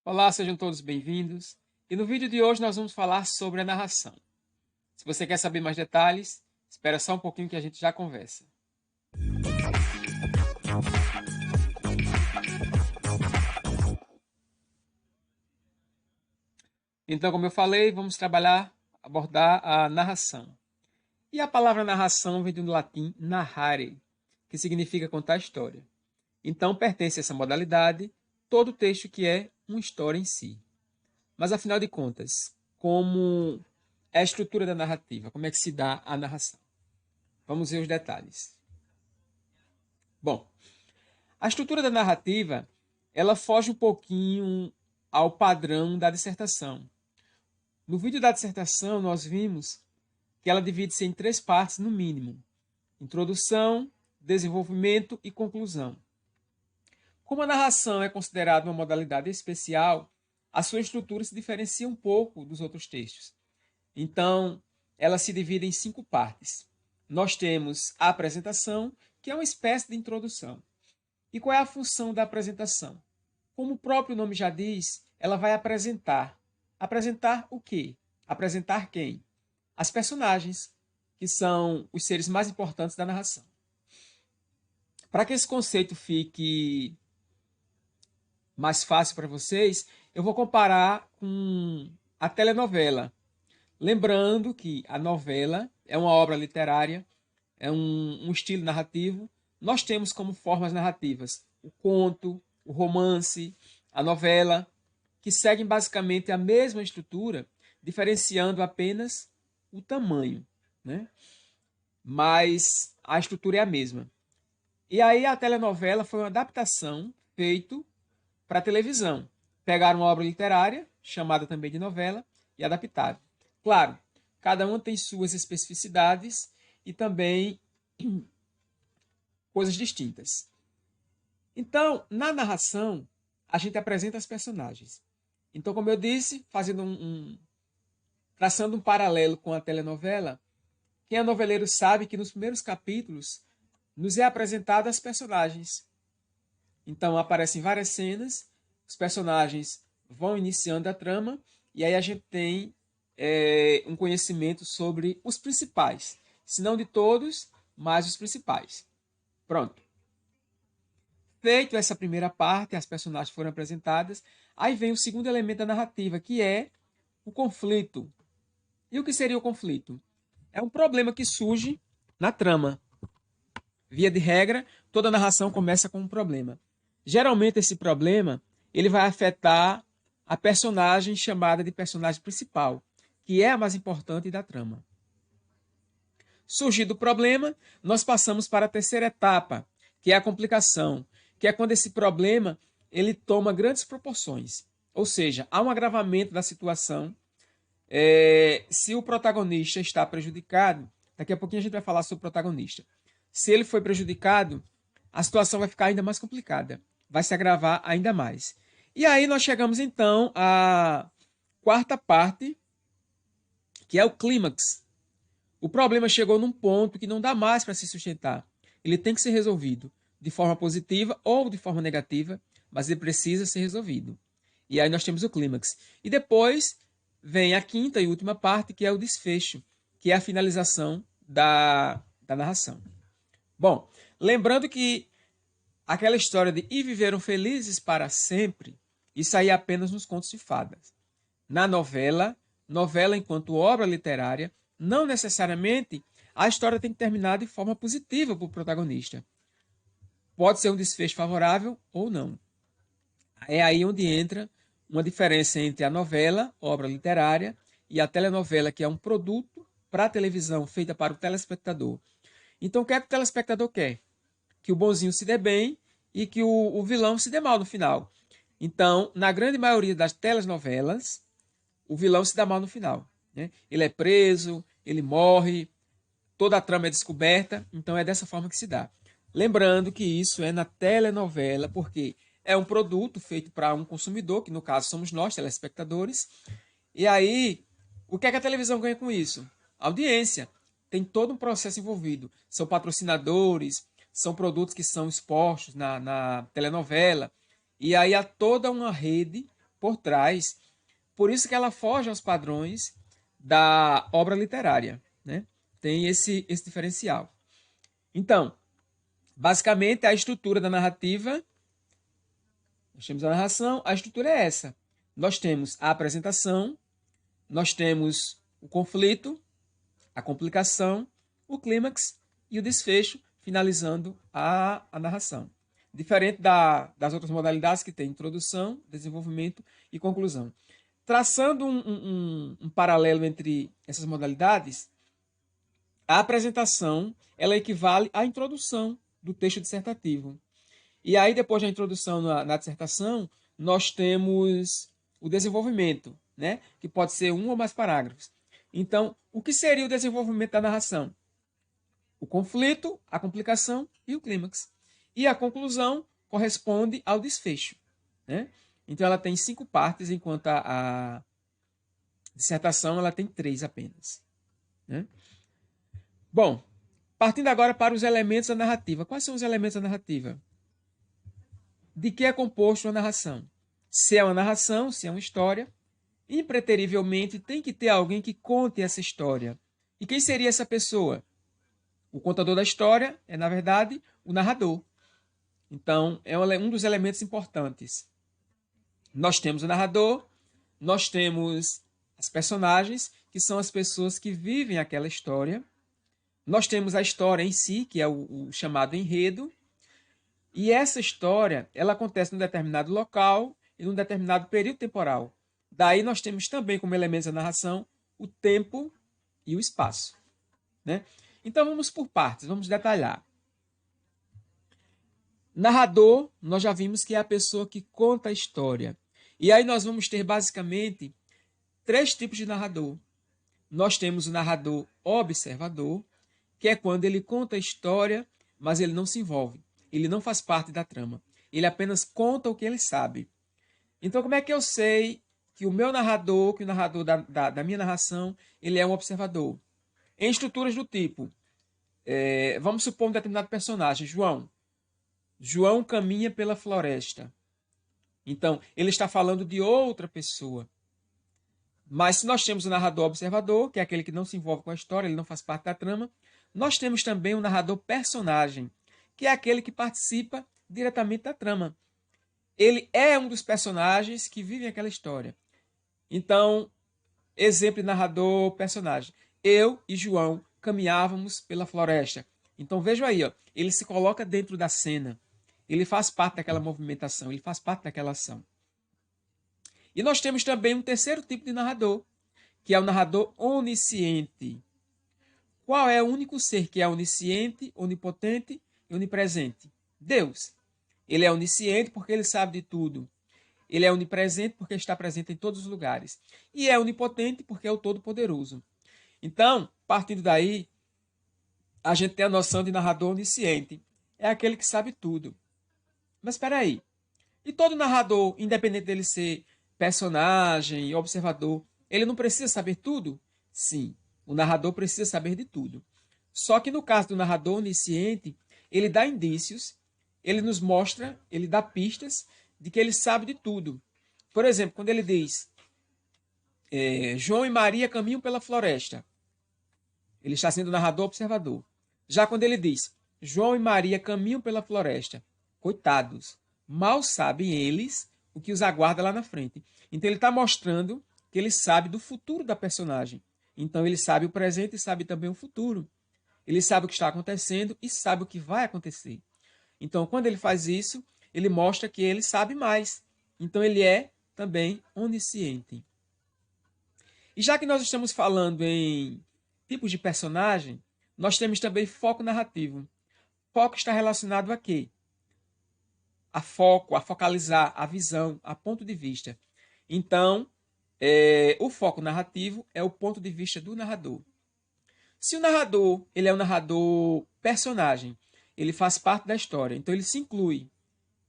Olá, sejam todos bem-vindos. E no vídeo de hoje nós vamos falar sobre a narração. Se você quer saber mais detalhes, espera só um pouquinho que a gente já conversa. Então, como eu falei, vamos abordar a narração. E a palavra narração vem do latim narrare, que significa contar história. Então, pertence a essa modalidade todo texto que é uma história em si. Mas, afinal de contas, como é a estrutura da narrativa? Como é que se dá a narração? Vamos ver os detalhes. Bom, a estrutura da narrativa, ela foge um pouquinho ao padrão da dissertação. No vídeo da dissertação, nós vimos que ela divide-se em três partes, no mínimo: introdução, desenvolvimento e conclusão. Como a narração é considerada uma modalidade especial, a sua estrutura se diferencia um pouco dos outros textos. Então, ela se divide em cinco partes. Nós temos a apresentação, que é uma espécie de introdução. E qual é a função da apresentação? Como o próprio nome já diz, ela vai apresentar. Apresentar o quê? Apresentar quem? As personagens, que são os seres mais importantes da narração. Para que esse conceito fique mais fácil para vocês, eu vou comparar com a telenovela. Lembrando que a novela é uma obra literária, é um estilo narrativo. Nós temos como formas narrativas o conto, o romance, a novela, que seguem basicamente a mesma estrutura, diferenciando apenas o tamanho, né? Mas a estrutura é a mesma. E aí a telenovela foi uma adaptação feita para a televisão. Pegaram uma obra literária, chamada também de novela, e adaptaram. Claro, cada uma tem suas especificidades e também coisas distintas. Então, na narração, a gente apresenta as personagens. Então, como eu disse, traçando um paralelo com a telenovela, quem é noveleiro sabe que nos primeiros capítulos nos é apresentado as personagens. Então, aparecem várias cenas, os personagens vão iniciando a trama, e aí a gente tem um conhecimento sobre os principais. Se não de todos, mas os principais. Pronto. Feito essa primeira parte, as personagens foram apresentadas, aí vem o segundo elemento da narrativa, que é o conflito. E o que seria o conflito? É um problema que surge na trama. Via de regra, toda narração começa com um problema. Geralmente esse problema ele vai afetar a personagem chamada de personagem principal, que é a mais importante da trama. Surgido o problema, nós passamos para a terceira etapa, que é a complicação, que é quando esse problema ele toma grandes proporções. Ou seja, há um agravamento da situação. Se o protagonista está prejudicado, daqui a pouquinho a gente vai falar sobre o protagonista. Se ele foi prejudicado, a situação vai ficar ainda mais complicada, vai se agravar ainda mais. E aí nós chegamos então à quarta parte, que é o clímax. O problema chegou num ponto que não dá mais para se sustentar. Ele tem que ser resolvido de forma positiva ou de forma negativa, mas ele precisa ser resolvido. E aí nós temos o clímax. E depois vem a quinta e última parte, que é o desfecho, que é a finalização da narração. Bom, lembrando que aquela história de e viveram felizes para sempre, isso aí é apenas nos contos de fadas. Na novela, novela enquanto obra literária, não necessariamente a história tem que terminar de forma positiva para o protagonista. Pode ser um desfecho favorável ou não. É aí onde entra uma diferença entre a novela, obra literária, e a telenovela, que é um produto para a televisão feita para o telespectador. Então, o que é que o telespectador quer? Que o bonzinho se dê bem e que o vilão se dê mal no final. Então, na grande maioria das telenovelas, o vilão se dá mal no final. Né? Ele é preso, ele morre, toda a trama é descoberta, então é dessa forma que se dá. Lembrando que isso é na telenovela, porque é um produto feito para um consumidor, que no caso somos nós, telespectadores. E aí, o que é que a televisão ganha com isso? Audiência. Tem todo um processo envolvido. São patrocinadores, são produtos que são expostos na telenovela. E aí há toda uma rede por trás. Por isso que ela foge aos padrões da obra literária, né? Tem esse diferencial. Então, basicamente, a estrutura da narrativa, nós temos a narração, a estrutura é essa. Nós temos a apresentação, nós temos o conflito, a complicação, o clímax e o desfecho, finalizando a narração. Diferente das outras modalidades que tem introdução, desenvolvimento e conclusão. Traçando um paralelo entre essas modalidades, a apresentação ela equivale à introdução do texto dissertativo. E aí, depois da introdução na dissertação, nós temos o desenvolvimento, né? Que pode ser um ou mais parágrafos. Então, o que seria o desenvolvimento da narração? O conflito, a complicação e o clímax. E a conclusão corresponde ao desfecho, né? Então, ela tem 5 partes, enquanto a dissertação ela tem 3 apenas, né? Bom, partindo agora para os elementos da narrativa. Quais são os elementos da narrativa? De que é composto a narração? Se é uma narração, se é uma história, impreterivelmente tem que ter alguém que conte essa história. E quem seria essa pessoa? O contador da história é, na verdade, o narrador. Então, é um dos elementos importantes. Nós temos o narrador, nós temos as personagens, que são as pessoas que vivem aquela história. Nós temos a história em si, que é o chamado enredo. E essa história, ela acontece num determinado local e num determinado período temporal. Daí nós temos também como elementos da narração o tempo e o espaço, né? Então vamos por partes, vamos detalhar. Narrador, nós já vimos que é a pessoa que conta a história. E aí nós vamos ter basicamente 3 tipos de narrador. Nós temos o narrador observador, que é quando ele conta a história, mas ele não se envolve. Ele não faz parte da trama. Ele apenas conta o que ele sabe. Então, como é que eu sei que o meu narrador, que o narrador da minha narração, ele é um observador? Em estruturas do tipo, vamos supor um determinado personagem, João. João caminha pela floresta. Então, ele está falando de outra pessoa. Mas se nós temos o narrador observador, que é aquele que não se envolve com a história, ele não faz parte da trama, nós temos também o narrador personagem, que é aquele que participa diretamente da trama. Ele é um dos personagens que vivem aquela história. Então, exemplo de narrador personagem. Eu e João caminhávamos pela floresta. Então, veja aí, ó, ele se coloca dentro da cena. Ele faz parte daquela movimentação, ele faz parte daquela ação. E nós temos também um terceiro tipo de narrador, que é o narrador onisciente. Qual é o único ser que é onisciente, onipotente e onipresente? Deus. Ele é onisciente porque ele sabe de tudo. Ele é onipresente porque está presente em todos os lugares. E é onipotente porque é o Todo-Poderoso. Então, partindo daí, a gente tem a noção de narrador onisciente. É aquele que sabe tudo. Mas espera aí. E todo narrador, independente dele ser personagem, observador, ele não precisa saber tudo? Sim, o narrador precisa saber de tudo. Só que no caso do narrador onisciente, ele dá indícios, ele nos mostra, ele dá pistas de que ele sabe de tudo. Por exemplo, quando ele diz João e Maria caminham pela floresta, ele está sendo narrador observador. Já quando ele diz João e Maria caminham pela floresta, coitados, mal sabem eles o que os aguarda lá na frente. Então ele está mostrando que ele sabe do futuro da personagem. Então ele sabe o presente e sabe também o futuro. Ele sabe o que está acontecendo e sabe o que vai acontecer. Então, quando ele faz isso, ele mostra que ele sabe mais. Então ele é também onisciente. E já que nós estamos falando em tipos de personagem, nós temos também foco narrativo. Foco está relacionado a quê? A foco, a focalizar, a visão, a ponto de vista. Então, o foco narrativo é o ponto de vista do narrador. Se o narrador ele é um narrador personagem, ele faz parte da história, então ele se inclui.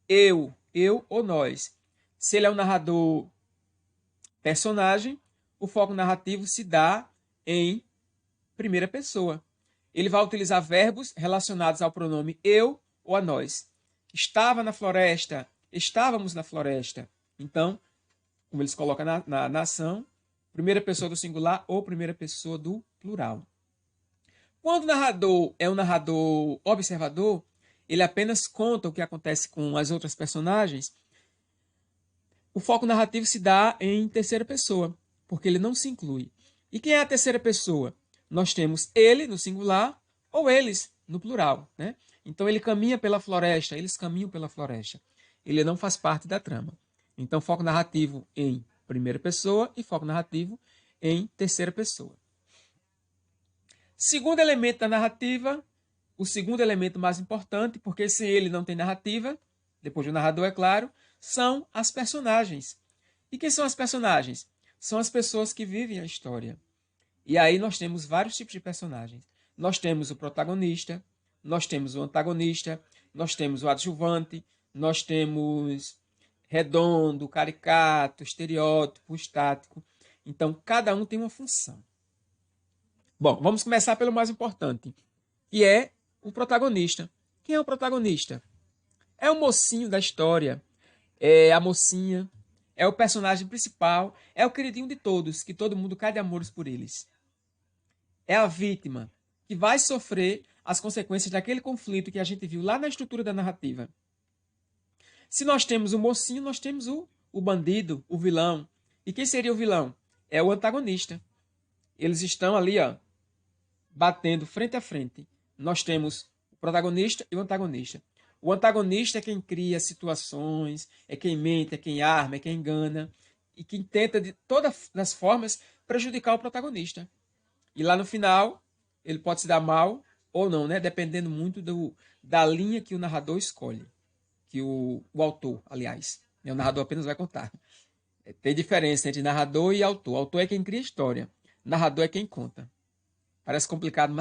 Eu ou nós. Se ele é um narrador personagem, o foco narrativo se dá em primeira pessoa. Ele vai utilizar verbos relacionados ao pronome eu ou a nós. Estava na floresta, estávamos na floresta. Então, como eles colocam na ação, primeira pessoa do singular ou primeira pessoa do plural. Quando o narrador é um narrador observador, ele apenas conta o que acontece com as outras personagens. O foco narrativo se dá em terceira pessoa, porque ele não se inclui. E quem é a terceira pessoa? Nós temos ele no singular ou eles no plural, né? Então ele caminha pela floresta, eles caminham pela floresta. Ele não faz parte da trama. Então foco narrativo em primeira pessoa e foco narrativo em terceira pessoa. Segundo elemento da narrativa, o segundo elemento mais importante, porque sem ele não tem narrativa, depois do narrador, é claro, são as personagens. E quem são as personagens? São as pessoas que vivem a história. E aí nós temos vários tipos de personagens. Nós temos o protagonista, nós temos o antagonista, nós temos o adjuvante, nós temos redondo, caricato, estereótipo, estático. Então, cada um tem uma função. Bom, vamos começar pelo mais importante, que é o protagonista. Quem é o protagonista? É o mocinho da história, é a mocinha, é o personagem principal, é o queridinho de todos, que todo mundo cai de amores por eles. É a vítima que vai sofrer as consequências daquele conflito que a gente viu lá na estrutura da narrativa. Se nós temos o mocinho, nós temos o bandido, o vilão. E quem seria o vilão? É o antagonista. Eles estão ali, ó, batendo frente a frente. Nós temos o protagonista e o antagonista. O antagonista é quem cria situações, é quem mente, é quem arma, é quem engana e quem tenta de todas as formas prejudicar o protagonista. E lá no final, ele pode se dar mal ou não, né? Dependendo muito da linha que o narrador escolhe. Que o autor, aliás. O narrador apenas vai contar. Tem diferença entre narrador e autor. O autor é quem cria a história. O narrador é quem conta. Parece complicado,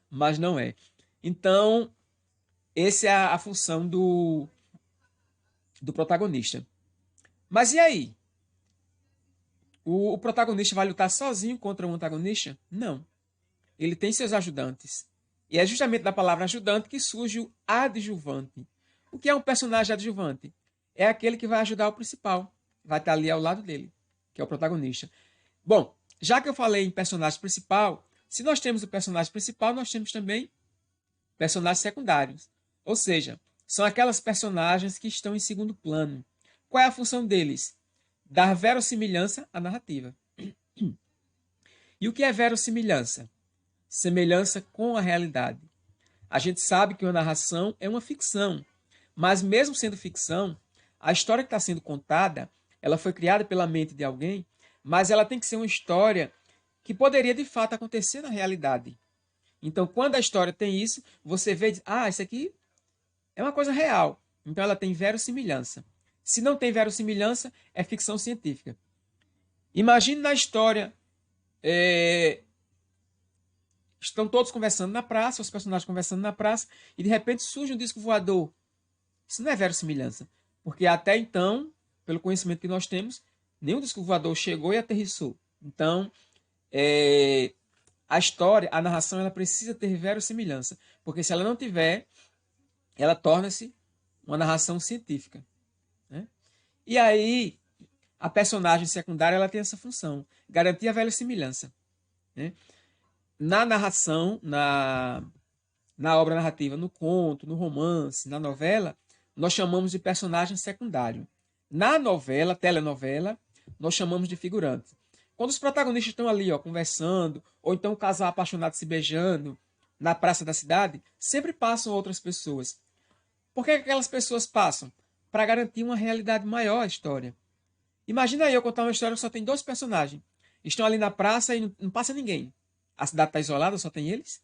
mas não é. Então, essa é a função do protagonista. Mas e aí? O protagonista vai lutar sozinho contra o antagonista? Não. Ele tem seus ajudantes. E é justamente da palavra ajudante que surge o adjuvante. O que é um personagem adjuvante? É aquele que vai ajudar o principal. Vai estar ali ao lado dele, que é o protagonista. Bom, já que eu falei em personagem principal, se nós temos o personagem principal, nós temos também personagens secundários. Ou seja, são aquelas personagens que estão em segundo plano. Qual é a função deles? Dar verossimilhança à narrativa. E o que é verossimilhança? Semelhança com a realidade. A gente sabe que uma narração é uma ficção, mas mesmo sendo ficção, a história que está sendo contada, ela foi criada pela mente de alguém, mas ela tem que ser uma história que poderia de fato acontecer na realidade. Então, quando a história tem isso, você vê e diz, isso aqui é uma coisa real. Então, ela tem verossimilhança. Se não tem verossimilhança, é ficção científica. Imagine na história, estão todos conversando na praça, os personagens conversando na praça, e de repente surge um disco voador. Isso não é verossimilhança, porque até então, pelo conhecimento que nós temos, nenhum disco voador chegou e aterrissou. Então, a história, a narração, ela precisa ter verossimilhança, porque se ela não tiver, ela torna-se uma narração científica, né? E aí, a personagem secundária, ela tem essa função, garantir a verossimilhança, né? Na narração, na obra narrativa, no conto, no romance, na novela, nós chamamos de personagem secundário. Na novela, telenovela, nós chamamos de figurante. Quando os protagonistas estão ali, ó, conversando, ou então o casal apaixonado se beijando na praça da cidade, sempre passam outras pessoas. Por que aquelas pessoas passam? Para garantir uma realidade maior à história. Imagina aí eu contar uma história que só tem dois personagens. Estão ali na praça e não passa ninguém. A cidade está isolada, só tem eles.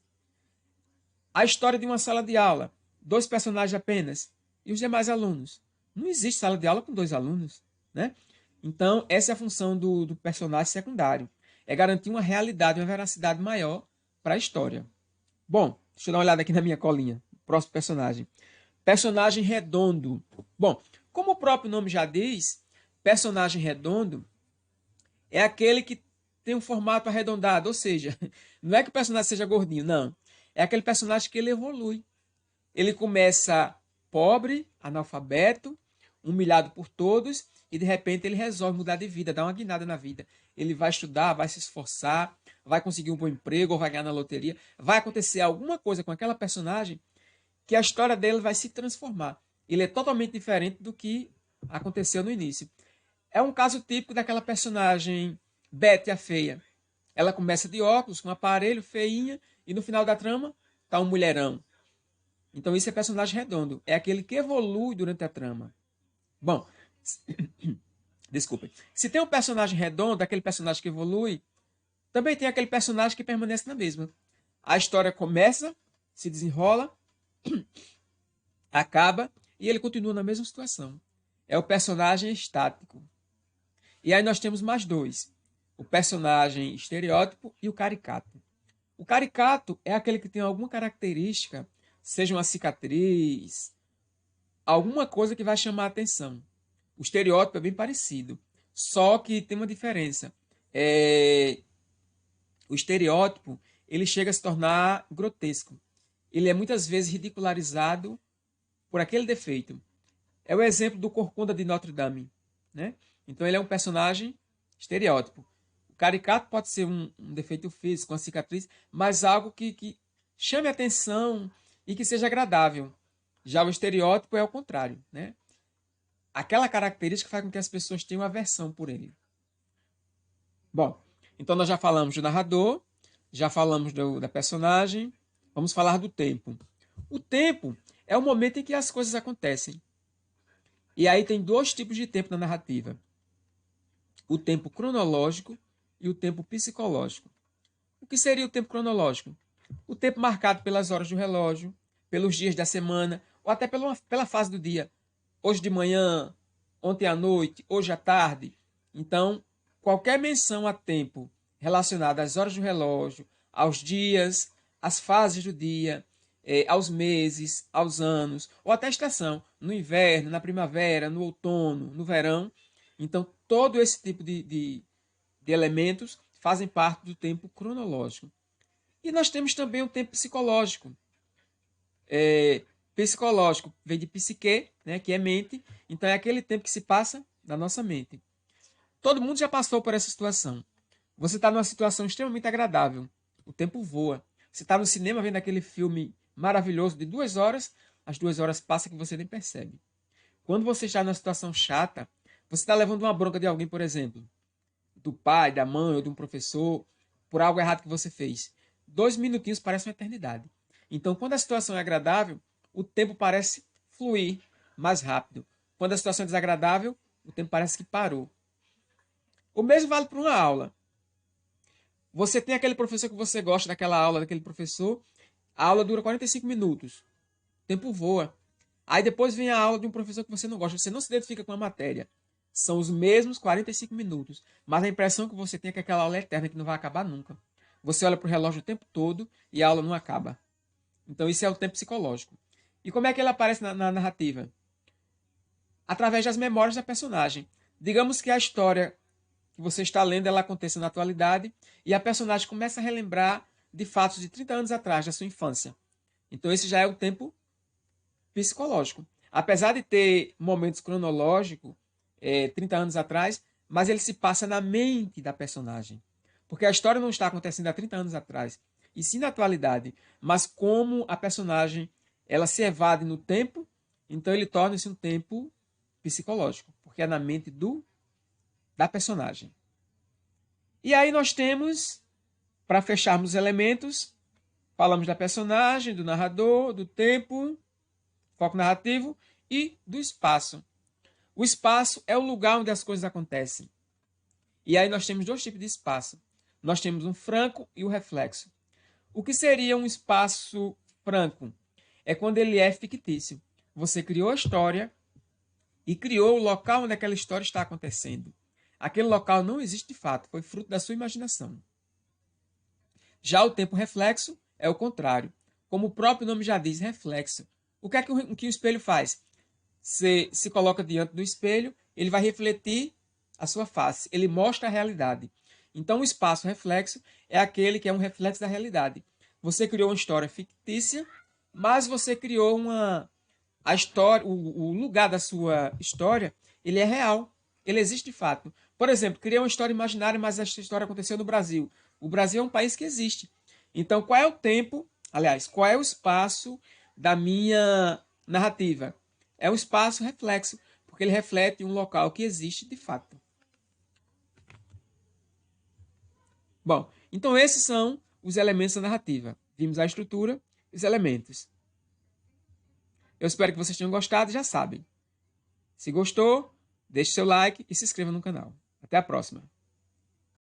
A história de uma sala de aula, dois personagens apenas, e os demais alunos. Não existe sala de aula com dois alunos, né? Então, essa é a função do personagem secundário. É garantir uma realidade, uma veracidade maior para a história. Bom, deixa eu dar uma olhada aqui na minha colinha. Próximo personagem. Personagem redondo. Bom, como o próprio nome já diz, personagem redondo é aquele que tem um formato arredondado. Ou seja, não é que o personagem seja gordinho, não. É aquele personagem que ele evolui. Ele começa pobre, analfabeto, humilhado por todos, e de repente ele resolve mudar de vida, dar uma guinada na vida. Ele vai estudar, vai se esforçar, vai conseguir um bom emprego, ou vai ganhar na loteria. Vai acontecer alguma coisa com aquela personagem que a história dele vai se transformar. Ele é totalmente diferente do que aconteceu no início. É um caso típico daquela personagem Betty a Feia. Ela começa de óculos, com um aparelho, feinha, e no final da trama tá um mulherão. Então isso é personagem redondo. É aquele que evolui durante a trama. Bom, desculpem. Se tem um personagem redondo, aquele personagem que evolui, também tem aquele personagem que permanece na mesma. A história começa, se desenrola, acaba e ele continua na mesma situação. É o personagem estático. E aí nós temos mais dois. O personagem estereótipo e o caricato. O caricato é aquele que tem alguma característica, seja uma cicatriz, alguma coisa que vai chamar a atenção. O estereótipo é bem parecido, só que tem uma diferença. O estereótipo ele chega a se tornar grotesco. Ele é muitas vezes ridicularizado por aquele defeito. É o exemplo do Corcunda de Notre Dame, né? Então ele é um personagem estereótipo. O caricato pode ser um defeito físico, uma cicatriz, mas algo que chame a atenção e que seja agradável. Já o estereótipo é o contrário, né? Aquela característica faz com que as pessoas tenham aversão por ele. Bom, então nós já falamos do narrador, já falamos da personagem, vamos falar do tempo. O tempo é o momento em que as coisas acontecem. E aí tem dois tipos de tempo na narrativa. O tempo cronológico e o tempo psicológico. O que seria o tempo cronológico? O tempo marcado pelas horas do relógio, pelos dias da semana, ou até pela fase do dia. Hoje de manhã, ontem à noite, hoje à tarde. Então, qualquer menção a tempo relacionada às horas do relógio, aos dias, às fases do dia, aos meses, aos anos, ou até a estação, no inverno, na primavera, no outono, no verão. Então, todo esse tipo de elementos fazem parte do tempo cronológico. E nós temos também o tempo psicológico. Psicológico vem de psique, né, que é mente, então é aquele tempo que se passa na nossa mente. Todo mundo já passou por essa situação. Você está numa situação extremamente agradável, o tempo voa. Você está no cinema vendo aquele filme maravilhoso de 2 horas, as 2 horas passam que você nem percebe. Quando você está numa situação chata, você está levando uma bronca de alguém, por exemplo, do pai, da mãe ou de um professor, por algo errado que você fez. 2 minutinhos parece uma eternidade. Então, quando a situação é agradável, o tempo parece fluir mais rápido. Quando a situação é desagradável, o tempo parece que parou. O mesmo vale para uma aula. Você tem aquele professor que você gosta daquela aula, daquele professor, a aula dura 45 minutos. O tempo voa. Aí depois vem a aula de um professor que você não gosta, você não se identifica com a matéria. São os mesmos 45 minutos, mas a impressão que você tem é que aquela aula é eterna, que não vai acabar nunca. Você olha para o relógio o tempo todo e a aula não acaba. Então isso é o tempo psicológico. E como é que ele aparece na narrativa? Através das memórias da personagem. Digamos que a história que você está lendo ela aconteça na atualidade e a personagem começa a relembrar de fatos de 30 anos atrás, da sua infância. Então esse já é o tempo psicológico. Apesar de ter momentos cronológicos, 30 anos atrás, mas ele se passa na mente da personagem. Porque a história não está acontecendo há 30 anos atrás, e sim na atualidade. Mas como a personagem ela se evade no tempo, então ele torna-se um tempo psicológico, porque é na mente da personagem. E aí nós temos, para fecharmos os elementos, falamos da personagem, do narrador, do tempo, foco narrativo e do espaço. O espaço é o lugar onde as coisas acontecem. E aí nós temos dois tipos de espaço. Nós temos um franco e o reflexo. O que seria um espaço franco? É quando ele é fictício. Você criou a história e criou o local onde aquela história está acontecendo. Aquele local não existe de fato, foi fruto da sua imaginação. Já o tempo reflexo é o contrário. Como o próprio nome já diz, reflexo. O que é que o espelho faz? Você se coloca diante do espelho, ele vai refletir a sua face, ele mostra a realidade. Então, o espaço reflexo é aquele que é um reflexo da realidade. Você criou uma história fictícia, mas você criou a a história, o lugar da sua história, ele é real, ele existe de fato. Por exemplo, criei uma história imaginária, mas essa história aconteceu no Brasil. O Brasil é um país que existe. Então, qual é o tempo, aliás, qual é o espaço da minha narrativa? É um espaço reflexo, porque ele reflete um local que existe de fato. Bom, então esses são os elementos da narrativa. Vimos a estrutura e os elementos. Eu espero que vocês tenham gostado e já sabem. Se gostou, deixe seu like e se inscreva no canal. Até a próxima.